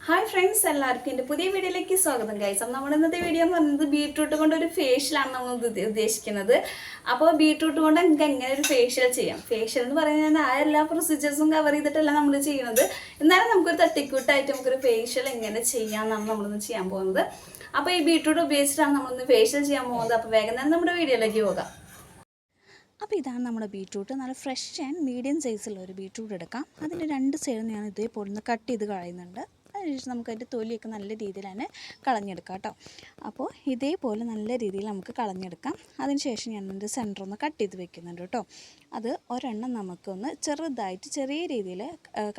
Hi friends, എല്ലാവർക്കും എൻ്റെ പുതിയ വീഡിയോയിലേക്ക് സ്വാഗതം. ഗൈസ്, അപ്പോൾ നമ്മുടെ ഇന്നത്തെ വീഡിയോ എന്ന് പറയുന്നത് ബീട്രൂട്ട് കൊണ്ട് ഒരു ഫേഷ്യലാണ് നമ്മൾ ഉദ്ദേശിക്കുന്നത്. അപ്പോൾ ബീട്രൂട്ട് കൊണ്ട് നമുക്ക് എങ്ങനെ ഒരു ഫേഷ്യൽ ചെയ്യാം. ഫേഷ്യൽ എന്ന് പറയുന്നത് ആ എല്ലാ പ്രൊസീജിയേഴ്സും കവർ ചെയ്തിട്ടല്ല നമ്മൾ ചെയ്യുന്നത്. എന്നാലും നമുക്കൊരു തട്ടിക്കൂട്ടായിട്ട് നമുക്കൊരു ഫേഷ്യൽ എങ്ങനെ ചെയ്യാമെന്നാണ് നമ്മളിന്ന് ചെയ്യാൻ പോകുന്നത്. അപ്പോൾ ഈ ബീട്രൂട്ട് ഉപയോഗിച്ചിട്ടാണ് നമ്മളിന്ന് ഫേഷ്യൽ ചെയ്യാൻ പോകുന്നത്. അപ്പോൾ വേഗം തന്നെ നമ്മുടെ വീഡിയോയിലേക്ക് പോകാം. അപ്പോൾ ഇതാണ് നമ്മുടെ ബീട്രൂട്ട്. നല്ല ഫ്രഷ് ആൻഡ് മീഡിയം സൈസുള്ള ഒരു ബീട്രൂട്ട് എടുക്കാം. അതിൻ്റെ രണ്ട് സൈഡും ഞാൻ ഇതേപോലെ ഒന്ന് കട്ട് ചെയ്ത് കളയുന്നുണ്ട്. അതിനുശേഷം നമുക്ക് അതിൻ്റെ തൊലിയൊക്കെ നല്ല രീതിയിൽ തന്നെ കളഞ്ഞെടുക്കാം കേട്ടോ. അപ്പോൾ ഇതേപോലെ നല്ല രീതിയിൽ നമുക്ക് കളഞ്ഞെടുക്കാം. അതിനുശേഷം ഞാൻ എൻ്റെ സെൻറ്റർ ഒന്ന് കട്ട് ചെയ്ത് വെക്കുന്നുണ്ട് കേട്ടോ. അത് ഒരെണ്ണം നമുക്കൊന്ന് ചെറുതായിട്ട് ചെറിയ രീതിയിൽ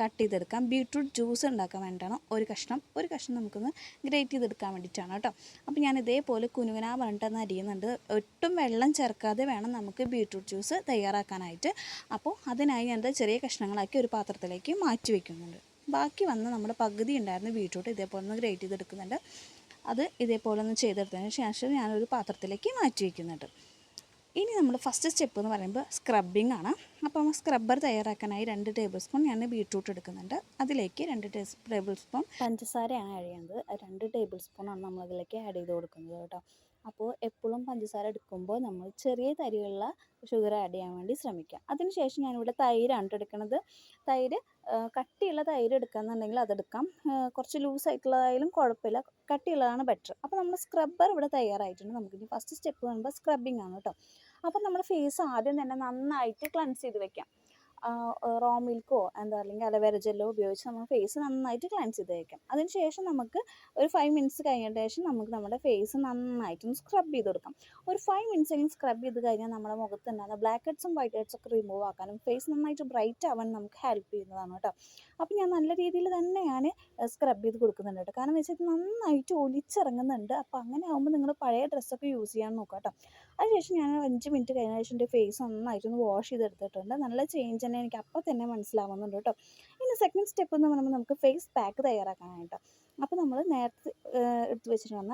കട്ട് ചെയ്തെടുക്കാം. ബീട്രൂട്ട് ജ്യൂസ് ഉണ്ടാക്കാൻ വേണ്ടിയിട്ടാണ് ഒരു കഷ്ണം നമുക്കൊന്ന് ഗ്രേറ്റ് ചെയ്തെടുക്കാൻ വേണ്ടിയിട്ടാണ് കേട്ടോ. അപ്പോൾ ഞാൻ ഇതേപോലെ കുനുകുനാ പറഞ്ഞിട്ടൊന്ന് അരിയുന്നുണ്ട്. ഒട്ടും വെള്ളം ചേർക്കാതെ വേണം നമുക്ക് ബീട്രൂട്ട് ജ്യൂസ് തയ്യാറാക്കാനായിട്ട്. അപ്പോൾ അതിനായി ഞാനത് ചെറിയ കഷ്ണങ്ങളാക്കി ഒരു പാത്രത്തിലേക്ക് മാറ്റി വയ്ക്കുന്നുണ്ട്. ബാക്കി വന്ന് നമ്മുടെ പകുതി ഉണ്ടായിരുന്ന ബീട്രൂട്ട് ഇതേപോലെ ഒന്ന് ഗ്രേറ്റ് ചെയ്തെടുക്കുന്നുണ്ട്. അത് ഇതേപോലെ ഒന്ന് ചെയ്തെടുത്തതിന് ശേഷം ഞാനൊരു പാത്രത്തിലേക്ക് മാറ്റി വയ്ക്കുന്നുണ്ട്. ഇനി നമ്മൾ ഫസ്റ്റ് സ്റ്റെപ്പ് എന്ന് പറയുമ്പോൾ സ്ക്രബിങ് ആണ്. അപ്പം സ്ക്രബ്ബർ തയ്യാറാക്കാനായി 2 ടേബിൾ സ്പൂൺ ഞാൻ ബീട്രൂട്ട് എടുക്കുന്നുണ്ട്. അതിലേക്ക് 2 ടേബിൾ സ്പൂൺ പഞ്ചസാരയാണ് ആഡ് ചെയ്യുന്നത്. 2 ടേബിൾ സ്പൂണാണ് നമ്മളതിലേക്ക് ആഡ് ചെയ്ത് കൊടുക്കുന്നത് കേട്ടോ. അപ്പോൾ എപ്പോഴും പഞ്ചസാര എടുക്കുമ്പോൾ നമ്മൾ ചെറിയ തരികളുള്ള ഷുഗർ ആഡ് ചെയ്യാൻ വേണ്ടി ശ്രമിക്കുക. അതിനുശേഷം ഞാനിവിടെ തൈരാണ് എടുക്കുന്നത്. തൈര് കട്ടിയുള്ള തൈര് എടുക്കുകയെന്നുണ്ടെങ്കിൽ അതെടുക്കാം. കുറച്ച് ലൂസായിട്ടുള്ളതായാലും കുഴപ്പമില്ല, കട്ടിയുള്ളതാണ് ബെറ്റർ. അപ്പോൾ നമ്മൾ സ്ക്രബ്ബർ ഇവിടെ തയ്യാറായിട്ടുണ്ട്. നമുക്കിനി ഫസ്റ്റ് സ്റ്റെപ്പ് പറയുമ്പോൾ സ്ക്രബിങ് ആണ് കേട്ടോ. അപ്പോൾ നമ്മുടെ ഫേസ് ആദ്യം തന്നെ നന്നായിട്ട് ക്ലൻസ് ചെയ്ത് വെക്കാം. റോ മിൽക്കോ അല്ലെങ്കിൽ അലോവേര ജെല്ലോ ഉപയോഗിച്ച് നമ്മൾ ഫേസ് നന്നായിട്ട് ക്ലൻസ് ചെയ്ത് വയ്ക്കാം. അതിനുശേഷം നമുക്ക് ഒരു 5 മിനിറ്റ്സ് കഴിഞ്ഞതിന് ശേഷം നമുക്ക് നമ്മുടെ ഫേസ് നന്നായിട്ടൊന്ന് സ്ക്രബ് ചെയ്ത് കൊടുക്കാം. ഒരു 5 മിനിറ്റ്സ് എങ്കിലും സ്ക്രബ് ചെയ്ത് കഴിഞ്ഞാൽ നമ്മുടെ മുഖത്തുണ്ടാകുന്ന ബ്ലാക്ക് ഹെഡ്സും വൈറ്റ് ഹെഡ്സും ഒക്കെ റിമൂവ് ആക്കാനും ഫേസ് നന്നായിട്ട് ബ്രൈറ്റ് ആവാൻ നമുക്ക് ഹെൽപ്പ് ചെയ്യുന്നതാണ് കേട്ടോ. അപ്പോൾ ഞാൻ നല്ല രീതിയിൽ തന്നെ ഞാൻ സ്ക്രബ് ചെയ്ത് കൊടുക്കുന്നുണ്ട് കേട്ടോ. കാരണം വെച്ചാൽ നന്നായിട്ട് ഒലിച്ചിറങ്ങുന്നുണ്ട്. അപ്പോൾ അങ്ങനെ ആകുമ്പോൾ നിങ്ങൾ പഴയ ഡ്രസ്സൊക്കെ യൂസ് ചെയ്യാൻ നോക്കാം കേട്ടോ. അതിനുശേഷം ഞാൻ 5 മിനിറ്റ് കഴിഞ്ഞ ശേഷം എൻ്റെ ഫേസ് നന്നായിട്ടൊന്ന് വാഷ് ചെയ്തെടുത്തിട്ടുണ്ട്. നല്ല ചേഞ്ച് തന്നെ എനിക്ക് അപ്പോൾ തന്നെ മനസ്സിലാവുന്നുണ്ട് കേട്ടോ. ഇനി സെക്കൻഡ് സ്റ്റെപ്പ് എന്ന് പറയുമ്പോൾ നമുക്ക് ഫേസ് പാക്ക് തയ്യാറാക്കാനായിട്ടോ. അപ്പോൾ നമ്മൾ നേരത്തെ എടുത്ത് വെച്ചിട്ട് വന്ന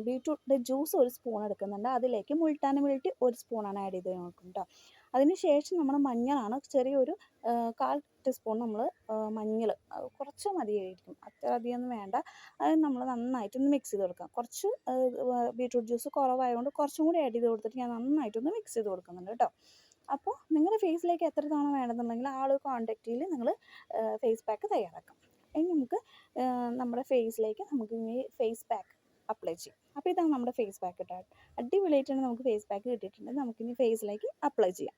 ബീട്രൂട്ടിൻ്റെ ജ്യൂസ് ഒരു സ്പൂൺ എടുക്കുന്നുണ്ട്. അതിലേക്ക് മുൾട്ടാനി മിൽട്ടി 1 സ്പൂണാണ് ആഡ് ചെയ്ത് നോക്കും കേട്ടോ. അതിനുശേഷം നമ്മൾ മഞ്ഞളാണ് ചെറിയൊരു 1/4 ടീസ്പൂൺ നമ്മൾ മഞ്ഞൾ കുറച്ച് മതിയായിരിക്കും, അത്ര അധികമൊന്നും വേണ്ട. അത് നമ്മൾ നന്നായിട്ടൊന്ന് മിക്സ് ചെയ്ത് കൊടുക്കാം. കുറച്ച് ബീട്രൂട്ട് ജ്യൂസ് കുറവായതുകൊണ്ട് കുറച്ചും കൂടി ആഡ് ചെയ്ത് കൊടുത്തിട്ട് ഞാൻ നന്നായിട്ടൊന്ന് മിക്സ് ചെയ്ത് കൊടുക്കുന്നുണ്ട് കേട്ടോ. അപ്പോൾ നിങ്ങളുടെ ഫേസിലേക്ക് എത്ര തവണ വേണമെന്നുണ്ടെങ്കിൽ ആ ഒരു ക്വാണ്ടിറ്റിയിൽ നിങ്ങൾ ഫേസ് പാക്ക് തയ്യാറാക്കാം. ഇനി നമുക്ക് നമ്മുടെ ഫേസിലേക്ക് നമുക്ക് ഇനി ഫേസ് പാക്ക് അപ്ലൈ ചെയ്യും. അപ്പോൾ ഇതാണ് നമ്മുടെ ഫേസ് പാക്ക് കേട്ടോ. അടിപൊളിയായിട്ടാണ് നമുക്ക് ഫേസ് പാക്ക് കിട്ടിയിട്ടുണ്ട്. നമുക്കിനി ഫേസിലേക്ക് അപ്ലൈ ചെയ്യാം.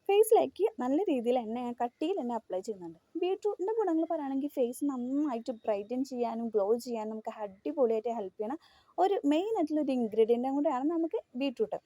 ഫേസിലേക്ക് നല്ല രീതിയിൽ കട്ടിയിൽ എന്നെ അപ്ലൈ ചെയ്യുന്നുണ്ട്. ബീട്രൂട്ടിൻ്റെ ഗുണങ്ങൾ പറയുകയാണെങ്കിൽ ഫേസ് നന്നായിട്ട് ബ്രൈറ്റൻ ചെയ്യാനും ഗ്ലോ ചെയ്യാനും നമുക്ക് അടിപൊളിയായിട്ട് ഹെൽപ്പ് ചെയ്യണം ഒരു മെയിൻ ആയിട്ടുള്ളൊരു ഇൻഗ്രീഡിയൻറ്റും കൂടെയാണ് നമുക്ക് ബീട്രൂട്ട്.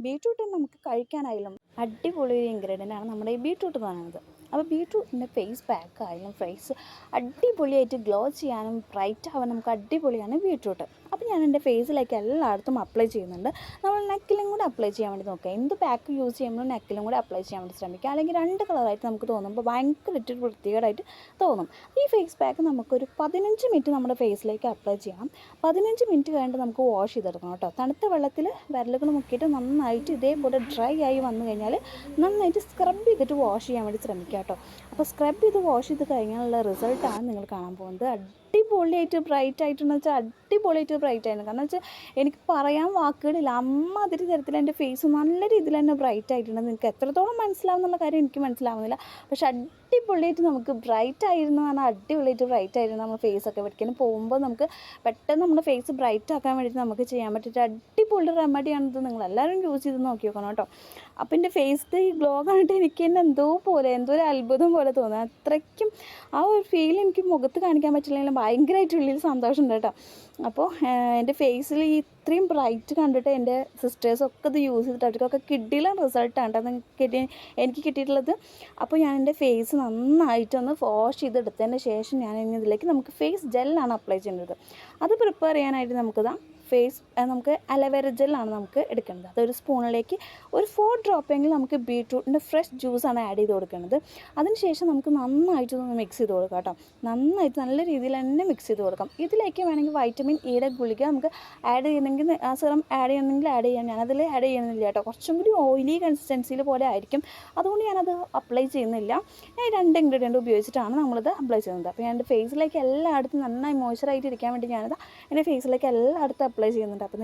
ബീട്രൂട്ട് നമുക്ക് കഴിക്കാനായാലും അടിപൊളി ഒരു ഇൻഗ്രീഡിയൻ്റാണ് നമ്മുടെ ഈ ബീട്രൂട്ട് എന്ന് പറയുന്നത്. അപ്പോൾ ബീട്രൂട്ടിൻ്റെ ഫേസ് പാക്ക് ആയാലും ഫേസ് അടിപൊളിയായിട്ട് ഗ്ലോ ചെയ്യാനും ബ്രൈറ്റ് ആവാൻ നമുക്ക് അടിപൊളിയാണ് ബീട്രൂട്ട്. അപ്പോൾ ഞാൻ എൻ്റെ ഫേസിലേക്ക് എല്ലായിടത്തും അപ്ലൈ ചെയ്യുന്നുണ്ട്. നമ്മൾ നെക്കിലും കൂടെ അപ്ലൈ ചെയ്യാൻ വേണ്ടി നോക്കുക. എന്ത് പാക്ക് യൂസ് ചെയ്യുമ്പോഴും നെക്കിലും കൂടെ അപ്ലൈ ചെയ്യാൻ വേണ്ടി ശ്രമിക്കുക. അല്ലെങ്കിൽ 2 കളറായിട്ട് നമുക്ക് തോന്നുമ്പോൾ ഭയങ്കരമായിട്ട് വൃത്തികേടായിട്ട് തോന്നും. ഈ ഫേസ് പാക്ക് നമുക്കൊരു 15 മിനിറ്റ് നമ്മുടെ ഫേസിലേക്ക് അപ്ലൈ ചെയ്യണം. 15 മിനിറ്റ് കഴിഞ്ഞിട്ട് നമുക്ക് വാഷ് ചെയ്തെടുക്കണം കേട്ടോ. തണുത്ത വെള്ളത്തിൽ വിരലുകൾ മുക്കിയിട്ട് നന്നായിട്ട് ഇതേപോലെ ഡ്രൈ ആയി വന്നു കഴിഞ്ഞാൽ നന്നായിട്ട് സ്ക്രബ് ചെയ്തിട്ട് വാഷ് ചെയ്യാൻ വേണ്ടി ശ്രമിക്കുക കേട്ടോ. അപ്പോൾ സ്ക്രബ് ചെയ്ത് വാഷ് ചെയ്ത് കഴിഞ്ഞാലുള്ള റിസൾട്ടാണ് നിങ്ങൾ കാണാൻ പോകുന്നത്. അടിപൊളിയായിട്ട് ബ്രൈറ്റ് ആയിട്ടെന്ന് വെച്ചാൽ അടിപൊളിയായിട്ട് ബ്രൈറ്റ് ആയിരുന്നു. കാരണം വെച്ചാൽ എനിക്ക് പറയാൻ വാക്കുകളില്ല. അമ്മാതിരി തരത്തിൽ എൻ്റെ ഫേസ് നല്ല രീതിയിൽ തന്നെ ബ്രൈറ്റ് ആയിട്ടുണ്ട്. നിങ്ങൾക്ക് എത്രത്തോളം മനസ്സിലാവുന്നുള്ള കാര്യം എനിക്ക് മനസ്സിലാവുന്നില്ല. പക്ഷെ അടിപൊളിയായിട്ട് നമുക്ക് ബ്രൈറ്റ് ആയിരുന്നു പറഞ്ഞാൽ അടിപൊളിയായിട്ട് ബ്രൈറ്റ് ആയിരുന്നു. നമ്മൾ ഫേസൊക്കെ വെടിക്കാൻ പോകുമ്പോൾ നമുക്ക് പെട്ടെന്ന് നമ്മുടെ ഫേസ് ബ്രൈറ്റ് ആക്കാൻ വേണ്ടിയിട്ട് നമുക്ക് ചെയ്യാൻ പറ്റിയിട്ട് അടിപൊളി റെമഡിയാണിത്. നിങ്ങളെല്ലാവരും യൂസ് ചെയ്ത് നോക്കി നോക്കണം കേട്ടോ. അപ്പോൾ എൻ്റെ ഫേസിൽ ഈ ഗ്ലോ കണ്ടിട്ട് എനിക്ക് തന്നെ എന്തോ ഒരു അത്ഭുതം പോലെ തോന്നുക. അത്രയ്ക്കും ആ ഒരു ഫീൽ എനിക്ക് മുഖത്ത് കാണിക്കാൻ പറ്റില്ലെങ്കിലും ഭയങ്കരമായിട്ട് ഉള്ളിൽ സന്തോഷമുണ്ട് കേട്ടോ. അപ്പോൾ എൻ്റെ ഫേസിൽ ഈ ഇത്രയും ബ്രൈറ്റ് കണ്ടിട്ട് എൻ്റെ സിസ്റ്റേഴ്സൊക്കെ ഇത് യൂസ് ചെയ്തിട്ട് അവർക്കൊക്കെ കിട്ടിയില്ല റിസൾട്ടാണ് എനിക്ക് കിട്ടിയിട്ടുള്ളത്. അപ്പോൾ ഞാൻ എൻ്റെ ഫേസ് നന്നായിട്ടൊന്ന് വാഷ് ചെയ്തെടുത്തതിന് ശേഷം ഞാൻ ഇനി ഇതിലേക്ക് നമുക്ക് ഫേസ് ജെല്ലാണ് അപ്ലൈ ചെയ്യേണ്ടത്. അത് പ്രിപ്പയർ ചെയ്യാനായിട്ട് നമുക്കിതാ ഫേസ് നമുക്ക് അലോവേര ജെല്ലാണ് നമുക്ക് എടുക്കേണ്ടത്. അതൊരു സ്പൂണിലേക്ക് ഒരു 4 ഡ്രോപ്പെങ്കിലും നമുക്ക് ബീട്രൂട്ടിൻ്റെ ഫ്രഷ് ജ്യൂസാണ് ആഡ് ചെയ്ത് കൊടുക്കുന്നത്. അതിനുശേഷം നമുക്ക് നന്നായിട്ടൊന്ന് മിക്സ് ചെയ്ത് കൊടുക്കാം കേട്ടോ. നന്നായിട്ട് നല്ല രീതിയിൽ തന്നെ മിക്സ് ചെയ്ത് കൊടുക്കാം. ഇതിലേക്ക് വേണമെങ്കിൽ വൈറ്റമിൻ ഇയുടെ ഗുളിക നമുക്ക് ആഡ് ചെയ്യണമെങ്കിൽ ആ സിറം ആഡ് ചെയ്യണമെങ്കിൽ ആഡ് ചെയ്യാം. ഞാനതിൽ ആഡ് ചെയ്യുന്നില്ല കേട്ടോ. കുറച്ചും കൂടി ഓയിലി കൺസിസ്റ്റൻസിയിൽ പോലെ ആയിരിക്കും, അതുകൊണ്ട് ഞാനത് അപ്ലൈ ചെയ്യുന്നില്ല. ഞാൻ 2 ഇൻഗ്രീഡിയൻറ്റ് ഉപയോഗിച്ചിട്ടാണ് നമ്മളിത് അപ്ലൈ ചെയ്യുന്നത്. അപ്പോൾ ഞാൻ എൻ്റെ ഫേസിലേക്ക് എല്ലായിടത്തും നന്നായി മോയ്സ്ചറായിട്ട് ഇരിക്കാൻ വേണ്ടി ഞാനത് എൻ്റെ ഫേസിലേക്ക് എല്ലായിടത്തും അപ്ലൈ ചെയ്യുന്നുണ്ട്. അപ്പോൾ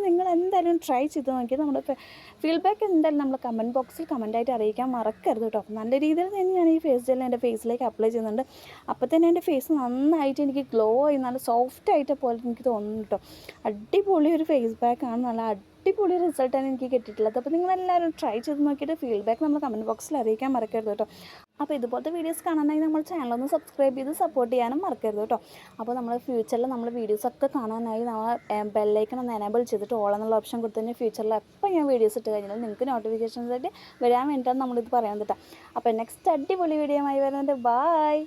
നിങ്ങൾ എന്തായാലും ട്രൈ ചെയ്ത് നോക്കിയത് നമ്മുടെ ഫീഡ്ബാക്ക് എന്തായാലും നമ്മൾ കമൻറ്റ് ബോക്സിൽ കമൻറ്റായിട്ട് അറിയിക്കാൻ മറക്കരുത് കേട്ടോ. അപ്പോൾ നല്ല രീതിയിൽ തന്നെ ഞാൻ ഈ ഫേസ് ജെൽ എൻ്റെ ഫേസിലേക്ക് അപ്ലൈ ചെയ്യുന്നുണ്ട്. അപ്പോൾ തന്നെ എൻ്റെ ഫേസ് നന്നായിട്ട് എനിക്ക് ഗ്ലോ ആയി നല്ല സോഫ്റ്റ് ആയിട്ട് പോലെ എനിക്ക് തോന്നുന്നു കേട്ടോ. അടിപൊളി ഒരു ഫേസ് പാക്കാണ്, നല്ല അടിപൊളി റിസൾട്ടാണ് എനിക്ക് കിട്ടിയിട്ടുള്ളത്. അപ്പോൾ നിങ്ങളെല്ലാവരും ട്രൈ ചെയ്ത് നോക്കിയിട്ട് ഫീഡ്ബാക്ക് നമ്മൾ കമൻറ്റ് ബോക്സിൽ അറിയിക്കാൻ മറക്കരുത് കേട്ടോ. അപ്പോൾ ഇതുപോലത്തെ വീഡിയോസ് കാണാനായി നമ്മൾ ചാനലൊന്ന് സബ്സ്ക്രൈബ് ചെയ്ത് സപ്പോർട്ട് ചെയ്യാനും മറക്കരുത് കേട്ടോ. അപ്പോൾ നമ്മൾ ഫ്യൂച്ചറിൽ നമ്മൾ വീഡിയോസൊക്കെ കാണാനായി നമ്മൾ ബെല്ലൈക്കൺ ഒന്ന് എനേബിൾ ചെയ്തിട്ട് ഓൾ എന്നുള്ള ഓപ്ഷൻ കൊടുത്ത് തന്നെ ഫ്യൂച്ചറിൽ എപ്പോൾ ഞാൻ വീഡിയോസ് ഇട്ട് കഴിഞ്ഞാൽ നിങ്ങൾക്ക് നോട്ടിഫിക്കേഷൻസ് ആയിട്ട് വരാൻ വേണ്ടിയിട്ടാണ് നമ്മളിത് പറയാൻ കേട്ടോ. അപ്പോൾ നെക്സ്റ്റ് അടിപൊളി വീഡിയോ ആയി വരുന്നുണ്ട്. ബൈ.